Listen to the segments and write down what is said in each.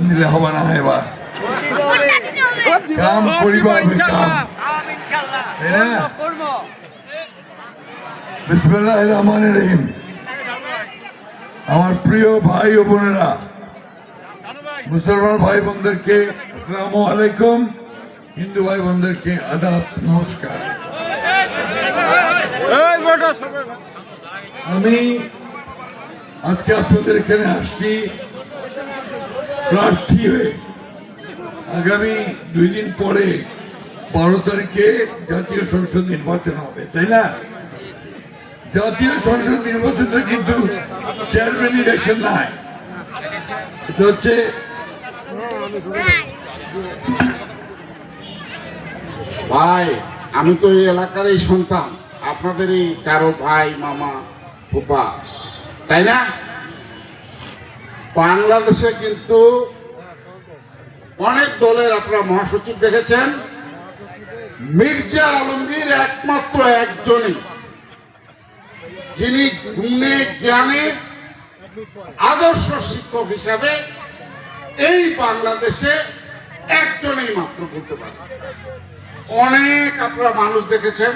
দিলে হবে না এবার কাম করিবা কাম তাই না? বিসমিল্লাহির রহমানির রহিম। আমার প্রিয় ভাই ও বোনেরা, মুসলমান ভাই বোনদেরকে আসসালামু আলাইকুম, হিন্দু ভাই বোনদেরকে আদাব, নমস্কার। আমি আজকে আপনাদের এখানে আসছি প্রার্থী হয়ে। আগামী 2 দিন পরে 12 তারিখে জাতীয় সংসদ নির্বাচন হবে, তাই না? জাতীয় সংসদ নির্বাচনটা কিন্তু চেয়ারম্যান ইলেকশন নাই, এটা হচ্ছে ভাই। আমি তো এই এলাকারই সন্তান, আপনাদেরই কারো ভাই, মামা, ফুপা, তাই না? বাংলাদেশে কিন্তু অনেক দলের আপনারা মহাসচিব দেখেছেন, মির্জা আলমগীর একমাত্র একজনই যিনি গুণে জ্ঞানে আদর্শ শিক্ষক হিসাবে এই বাংলাদেশে একজনই মাত্র বলতে পারেন। অনেক আপনারা মানুষ দেখেছেন,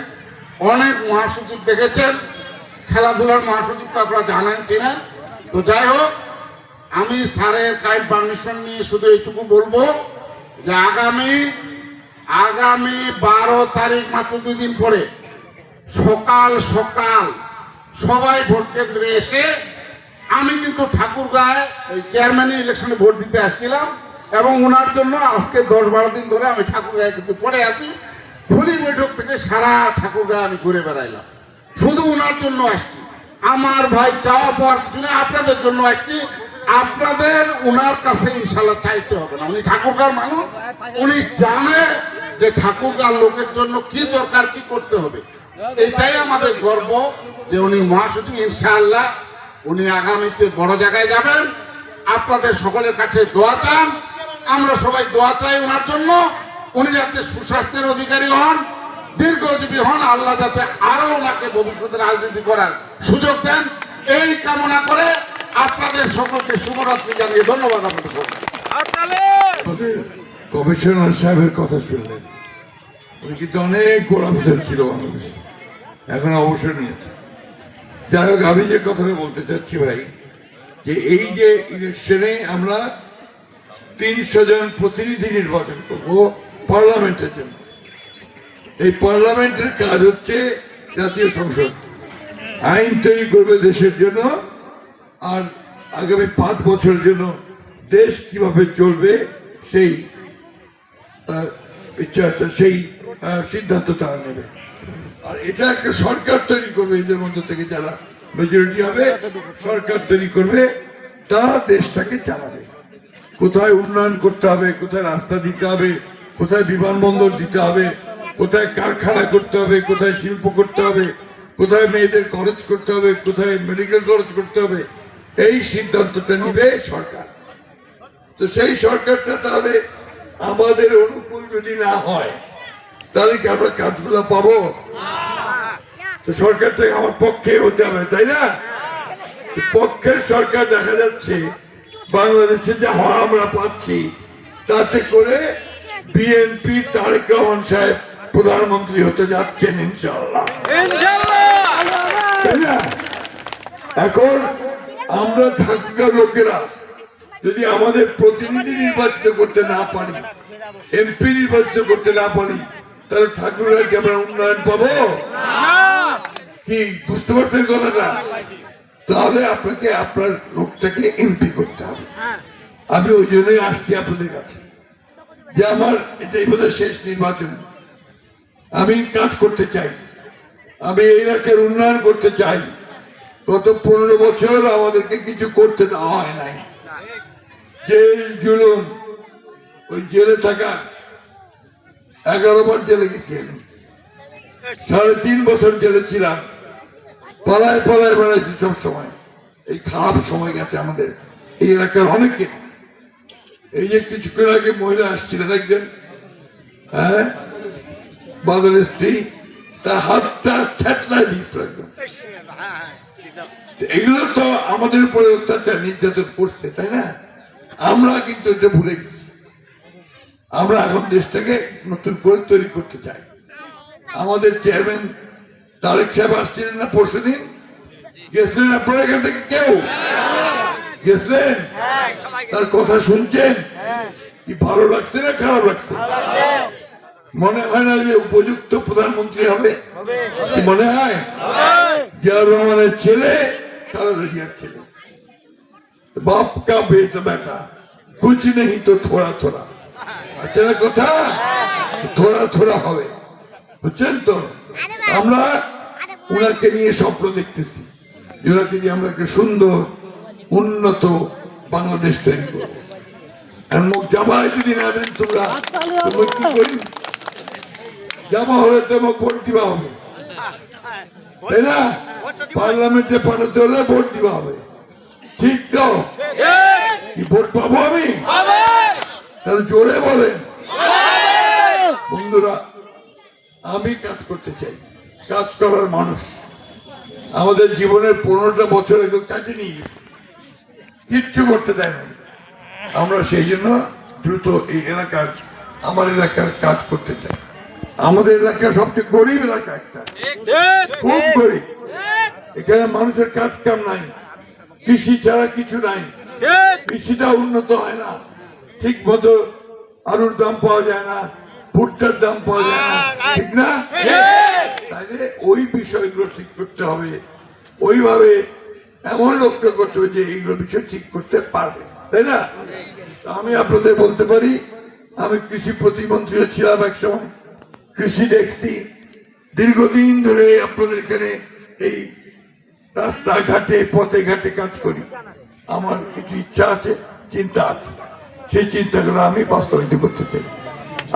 অনেক মহাসচিব দেখেছেন, খেলাধুলার মহাসচিব তো আপনারা জানেন, চেনেন। তো যাই হোক, আমি স্যারের কাইন্ড পারমিশন নিয়ে শুধু এইটুকু বলবো যে আগামী 12 তারিখ, মাত্র 2 দিন পরে সকাল সকাল সবাই ভোট কেন্দ্রে এসে, আমি কিন্তু ঠাকুরগাঁয় এই চেয়ারম্যান ইলেকশনে ভোট দিতে আসছিলাম এবং ওনার জন্য আজকে 10-12 দিন ধরে আমি ঠাকুরগাঁয়ে কিন্তু পড়ে আছি। ভুলি বৈঠক থেকে সারা ঠাকুরগাঁয়ে আমি ঘুরে বেড়াইলাম, শুধু ওনার জন্য আসছি। আমার ভাই চাওয়া পাওয়ার কিছু নেই, আপনাদের জন্য আসছি। আপনাদের ওনার কাছে ইনশাল্লাহ চাইতে হবে না, উনি ঠাকুরগাঁর মানুষ, উনি জানে যে ঠাকুরগাঁর লোকের জন্য কি দরকার, কি করতে হবে। এটাই আমাদের গর্ব যে উনি মহাসচিব। ইনশাআল্লাহ উনি আগামীতে বড় জায়গায় যাবেন। আপনাদের সকলের কাছে দোয়া চান, আমরা সবাই দোয়া চাই ওনার জন্য। উনি যাতে সুস্বাস্থ্যের অধিকারী হন, দীর্ঘজীবী হন, আল্লাহ যাতে আরো ওনাকে ভবিষ্যতে রাজনীতি করার সুযোগ দেন, এই কামনা করে আপনাদের সকলকে শুভরাত্রি জানিয়ে ধন্যবাদ। আপনাদের আমাদের কমিশনার সাহেবের কথা শুনলেন, উনি কিন্তু অনেক বড় অফিসার ছিল বাংলাদেশে, এখন অবসর নিয়েছে। যাই হোক, আমি যে কথাটা বলতে চাচ্ছি ভাই, যে এই যে ইলেকশনে আমরা 300 জন প্রতিনিধি নির্বাচন করবো পার্লামেন্টের জন্য। এই পার্লামেন্টের কাজ হচ্ছে জাতীয় সংসদ আইন তৈরি করবে দেশের জন্য, আর আগামী 5 বছরের জন্য দেশ কিভাবে চলবে সেই সেই সিদ্ধান্ত তারা নেবে। আর এটা একটা সরকার তৈরি করবে, এদের মধ্যে থেকে যারা মেজরিটি হবে সরকার তৈরি করবে, তা দেশটাকে চালাবে। কোথায় উন্নয়ন করতে হবে, কোথায় রাস্তা দিতে হবে, কোথায় বিমানবন্দর দিতে হবে, কোথায় কারখানা করতে হবে, কোথায় শিল্প করতে হবে, কোথায় মেয়েদের কলেজ করতে হবে, কোথায় মেডিকেল কলেজ করতে হবে, এই সিদ্ধান্তটা নিবে সরকার। তো সেই সরকারটা তাহলে আমাদের অনুকূল যদি না হয়, তাহলে কি আমরা কাজগুলো পাবো? তো সরকার থেকে আমার পক্ষে হতে হবে, তাই না? পক্ষের সরকার দেখা যাচ্ছে বাংলাদেশে যা হওয়া আমরা পাচ্ছি, তাতে করে বিএনপি তারেক রহমান সাহেব প্রধানমন্ত্রী হতে যাচ্ছেন ইনশাআল্লাহ। এখন আমরা ঠাকুরগাঁর লোকেরা যদি আমাদের প্রতিনিধি নির্বাচিত করতে না পারি, এমপি নির্বাচিত করতে না পারি, তাহলে ঠাকুরগাঁকে আমরা উন্নয়ন পাবো কি? বুঝতে পারছেন কথাটা? তাহলে আপনাকে আপনার লোকটাকে এমপি করতে হবে। আমি ওই জন্যই আসছি আপনাদের কাছে, যে আমার এটাই বোধহয় শেষ নির্বাচন। আমি কাজ করতে চাই, আমি এই এলাকার উন্নয়ন করতে চাই। গত 15 বছর আমাদেরকে কিছু করতে দেওয়া হয় নাই। জেল জুলুম, ওই জেলে থাকা, 11 বার জেলে গেছি আমি, 3.5 বছর জেলে ছিলাম, পালায় পালায় বেড়াইছি সব সময়। এই খারাপ সময় গেছে আমাদের এই এলাকার অনেকে। এই যে কিছুক্ষণ আগে মহিলা আসছিলেন একজন, হ্যাঁ, বাদলের স্ত্রী, তার হাতটা থেতলায় দিয়েছিল একদম। এগুলো তো আমাদের উপরে অত্যাচার নির্যাতন করছে, তাই না? আমরা কিন্তু এটা ভুলে গেছি। আমরা এখন দেশটাকে নতুন করে তৈরি করতে চাই। আমাদের চেয়ারম্যান তারেক সাহেব আসছিলেন না পরশুদিন, গেছিলেন আপনারা এখান থেকে কেউ গেছিলেন? তার কথা শুনছেন? কি ভালো লাগছে না খারাপ লাগছে? মনে হয় না যে উপযুক্ত প্রধানমন্ত্রী হবে? কি মনে হয়? জিয়াউর রহমানের ছেলে খালেদা জিয়ার ছেলে। বাপ কা বেটা কুছ নেই তো থোড়া থোড়া, আছে না কথা? থোড়া থোড়া হবে, বুঝছেন তো? আমরা ওনাকে নিয়ে স্বপ্ন দেখতেছি, ওনাকে দিয়ে আমরা একটা সুন্দর উন্নত বাংলাদেশ তৈরি করবো। আর মুখ জামাই যদি না দেন তোমরা কি করি? জামা হলে তো মুখ ভোট দিবা হবে, তাই না? পার্লামেন্টে পাঠাতে হলে ভোট দিবা হবে, ঠিক তো? কি ভোট পাবো আমি? তাহলে জোরে বলেন। বন্ধুরা, আমি কাজ করতে চাই, কাজ করার মানুষ। আমাদের জীবনের 15টা বছর একদম কাটে নিয়ে গেছে, কিচ্ছু করতে দেয় না। আমরা সেই জন্য দ্রুত এই এলাকার, আমার এলাকার কাজ করতে চাই। আমাদের এলাকা সবচেয়ে গরিব এলাকা, একটা খুব গরিব। এখানে মানুষের কাজ কাম নাই, কৃষি ছাড়া কিছু নাই, কৃষিটা উন্নত হয় না, ঠিক মতো আলুর দাম পাওয়া যায় না, ভুট্টার দাম পাওয়া যায় না, ঠিক না? তাইলে ওই বিষয়গুলো ঠিক করতে হবে, ওইভাবে এমন লক্ষ্য করতে হবে যে এইগুলো বিষয় ঠিক করতে পারবে, তাই না? আমি আপনাদের বলতে পারি, আমি কৃষি প্রতিমন্ত্রীও ছিলাম এক সময়, কৃষি দেখছি দীর্ঘদিন ধরে। আপনাদের এখানে এই রাস্তাঘাটে পথে ঘাটে কাজ করি, আমার কিছু ইচ্ছা আছে, চিন্তা আছে, সেই চিন্তাগুলো আমি বাস্তবায়িত করতে চাই।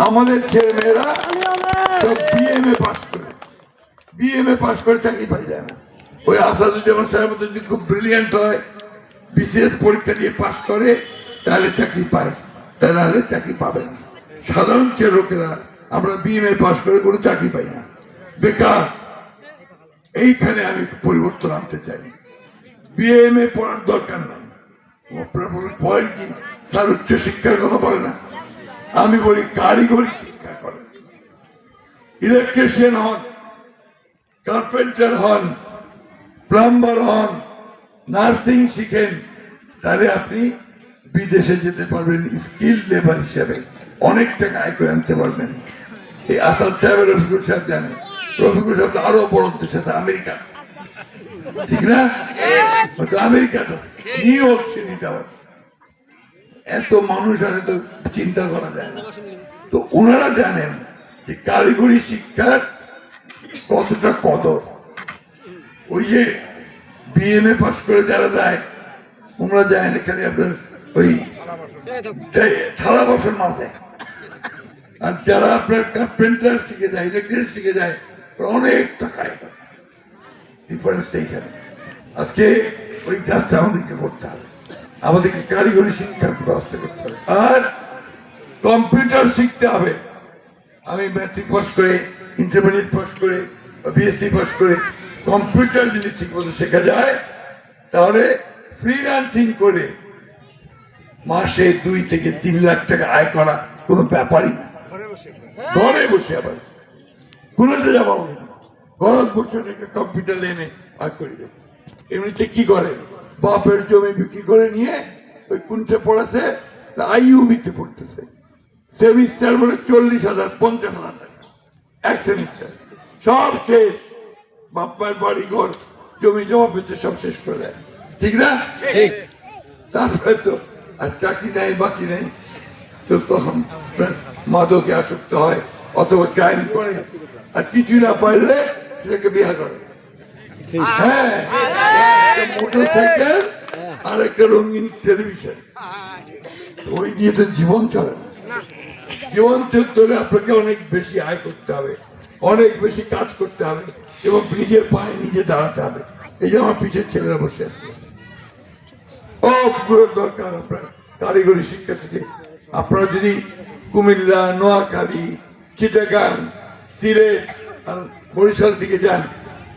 আমাদের ছেলে মেয়েরা সব বিএমএ পাস করে চাকরি পাই যায় না। ওই আসাদুজ্জামান সাহেবের মতো যদি খুব ব্রিলিয়ান্ট হয়, বিশেষ পরীক্ষা দিয়ে পাস করে, তাহলে চাকরি পায়, তাহলে চাকরি পাবে না। সাধারণ লোকেরা আমরা বিএমএ পাস করে কোনো চাকরি পাই না, বেকার। এইখানে আমি পরিবর্তন আনতে চাই। বিএমএ পড়ার দরকার নাই। পয়েন্ট কি? স্যার উচ্চ শিক্ষার কথা বলে না, আমি বলি কারিগরি শিক্ষা করেন, ইলেকট্রিশিয়ান হন, কার্পেন্টার হন, প্লাম্বার হন, নার্সিং শিখেন, তাহলে আপনি বিদেশে যেতে পারবেন স্কিল লেবার হিসেবে, অনেক টাকা আয় করে আনতে পারবেন। এই আসাদ সাহেব, রফিকুল সাহেব জানে, রফিকুল সাহেব তো আরো বড় দেশ আছে আমেরিকা, ঠিক না? আমেরিকাটা নিউ ইয়র্ক সিটি টাওয়ার, এত মানুষ আর এত চিন্তা করা যায় না। তো ওনারা জানেন যে কারিগরি শিক্ষার কতটা কদর। ওই যে বিএমএ পাস করে যারা যায়, ওনারা যায় না খালি আপনার ওই থালা বাসন মাঝে, আর যারা আপনার কার্পেন্টার শিখে যায়, ইলেকট্রিক শিখে যায়, অনেক টাকায় ডিফারেন্স এইখানে। আজকে ওই কাজটা আমাদেরকে করতে হবে, আমাদেরকে কারিগরি শিক্ষার ব্যবস্থা করতে হবে, আর কম্পিউটার শিখতে হবে। আমি ম্যাট্রিক পাস করে, ইন্টারমিডিয়েট পাস করে, বিএসসি পাস করে কম্পিউটার যদি ঠিক মতো শেখা যায়, তাহলে ফ্রিল্যান্সিং করে মাসে 2 থেকে 3 লাখ টাকা আয় করা কোনো ব্যাপারই না। ঘরে বসে আবার কোনোটা যাবো না, ঘরে বসে একটা কম্পিউটার এনে আয় করে দেয়। এমনিতে কি করে, বাপের জমি বিক্রি করে নিয়ে ওই কুণ্ঠে পড়েছে, আইইউবিতে পড়তেছে, সেমিস্টার বলে 40,000 50,000 টাকা এক সেমিস্টার, সব শেষ। বাপ্পার বাড়ি ঘর জমি জমা পেতে সব শেষ করে দেয়, ঠিক না? তারপরে তো আর চাকরি নাই, বাকি নেই, তো তখন মাদকে আসক্ত হয় অথবা ক্রাইম করে, আর কিছু না পারলে সেটাকে বিয়ে করে। হ্যাঁ, মোটরসাইকেল আর একটা রঙিন টেলিভিশন, ওই দিয়ে তো জীবন চলে না। জীবন চলতে হলে আপনাকে অনেক বেশি আয় করতে হবে, অনেক বেশি কাজ করতে হবে, এবং নিজের পায়ে নিজে দাঁড়াতে হবে। এই যে আমার পিছের ছেলেরা বসে আছে, সবগুলোর দরকার আপনার কারিগরি শিক্ষা শিখে। আপনারা যদি কুমিল্লা, নোয়াখালী, চিটাগাং, সিলেট আর বরিশাল দিকে যান,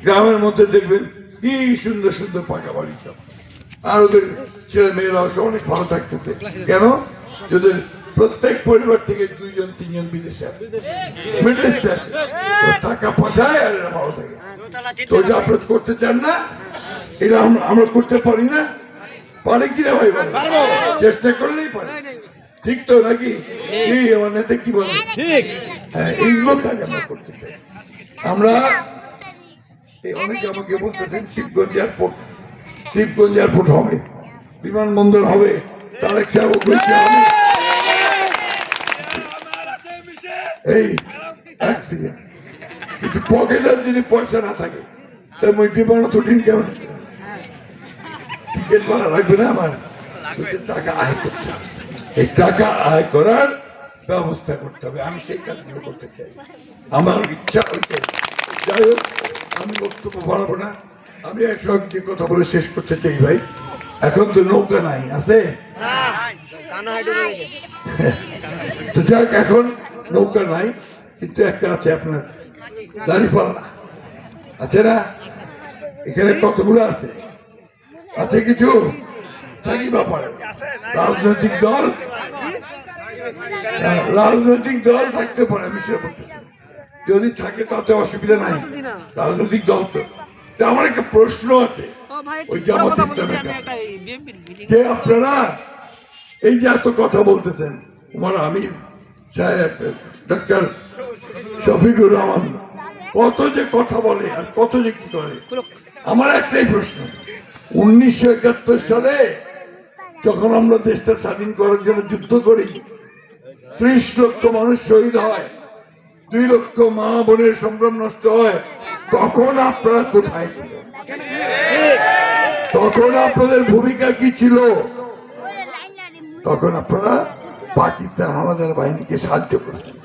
গ্রামের মধ্যে দেখবেন কি সুন্দর সুন্দর পাকা বাড়ি সব, আর ওদের ছেলে মেয়েরা অনেক ভালো থাকতেছে। কেন? যদি প্রত্যেক পরিবার থেকে 2-3 বিদেশে আছে, মিডল ইস্টে আছে, তো টাকা পাঠায় আর এরা ভালো থাকে। তো এটা আপনারা করতে চান না? এটা আমরা করতে পারি না? পারে কিনা ভাই? বলে চেষ্টা করলেই পারে, ঠিক তো নাকি? এই আমার নেতা কি বলে? হ্যাঁ, এইগুলো কাজ আমরা করতে চাই। আমরা অনেকে আমাকে বলতেছেন শিবগঞ্জ এয়ারপোর্ট হবে, বিমানবন্দর হবে, তারেক সাহেব হবে। এই অ্যাক্সিডেন্ট কিন্তু পকেটের যদি পয়সা না থাকে তাই মই বিমান কঠিন কেমন? টিকিট ভাড়া লাগবে না আমার, টাকা আয় করতে হবে। এই টাকা আয় করার ব্যবস্থা করতে হবে। আমি সেই কাজগুলো করতে চাই, আমার ইচ্ছা ওইটাই। যাই হোক, আমি বক্তব্য বাড়াবো না। আমি একসঙ্গে কথা বলে শেষ করতে চাই ভাই। এখন তো নৌকা নাই, আছে তো যাক, এখন নৌকা নাই, কিন্তু একটা আছে আপনার দাঁড়িপাল্লা আছে না? এখানে কতগুলো আছে? আছে কিছু থাকি ব্যাপারে রাজনৈতিক দল থাকতে পারে, আমি সেটা বলতেছি। যদি থাকে তাতে অসুবিধা নাই, রাজনৈতিক দল তো। আমার একটা প্রশ্ন আছে ওই জামাত ইসলামের কাছে, যে আপনারা এই যে এত কথা বলতেছেন, উমার আমির সাহেব, ডক্টর শফিকুর রহমান, কত যে কথা বলে আর কত যে কি করে। আমার একটাই প্রশ্ন, 1971 সালে যখন আমরা দেশটা স্বাধীন করার জন্য যুদ্ধ করি, 30 লক্ষ মানুষ শহীদ হয়, 2 লক্ষ মা বোনের সম্ভ্রম নষ্ট হয়, তখন আপনারা কোথায় ছিলেন? তখন আপনাদের ভূমিকা কি ছিল? তখন আপনারা পাকিস্তান হানাদার বাহিনীকে সাহায্য করেছেন,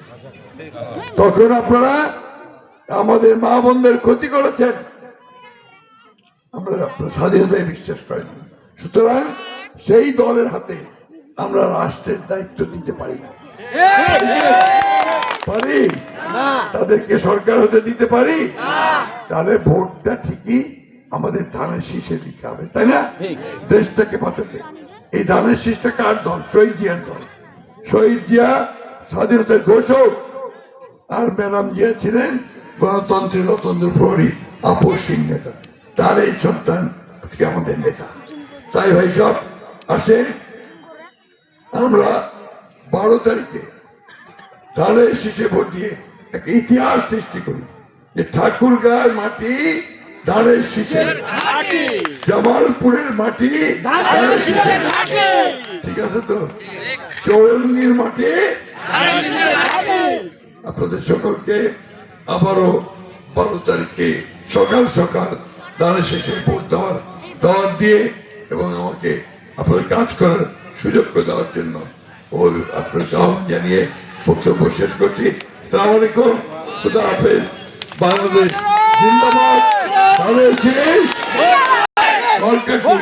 তখন আপনারা আমাদের মা বোনদের ক্ষতি করেছেন। আমরা স্বাধীনতায় বিশ্বাস করেন, সুতরাং সেই দলের হাতে আমরা রাষ্ট্রের দায়িত্ব দিতে পারি না। পারি? তাদেরকে সরকার হতে দিতে পারি? তাহলে ভোটটা ঠিকই আমাদের ধানের শীষে দিতে হবে, তাই না? দেশটাকে বাঁচাতে। এই ধানের শীষটা কার দল? শহীদ জিয়ার দল। শহীদ জিয়া স্বাধীনতার ঘোষক, আর ম্যাডাম জিয়া ছিলেন গণতন্ত্রের রতন্ত্র প্রহরী, আপসহীন নেতা। তার এই সন্তান আজকে আমাদের নেতা। তাই ভাই সব আসেন, আমরা 12 তারিখে ধানের শীষে ভোট দিয়ে এক ইতিহাস সৃষ্টি করি, যে ঠাকুরগাঁর মাটি ধানের শীষে, জামালপুরের মাটি ধানের শীষে, ঠিক আছে তো? চৌরঙ্গীর মাটি। আপনাদের সকলকে আবারও 12 তারিখে সকাল সকাল ধানের শীষে ভোট দেওয়ার দিয়ে এবং আমাকে আপনাদের কাজ করার সুযোগ করে দেওয়ার জন্য আপনাদের আহ্বান জানিয়ে বক্তব্য শেষ করছি। আসসালামু আলাইকুম, খুদা হাফেজ। বাংলাদেশ জিন্দাবাদ, ধানের শীষ সরকার কি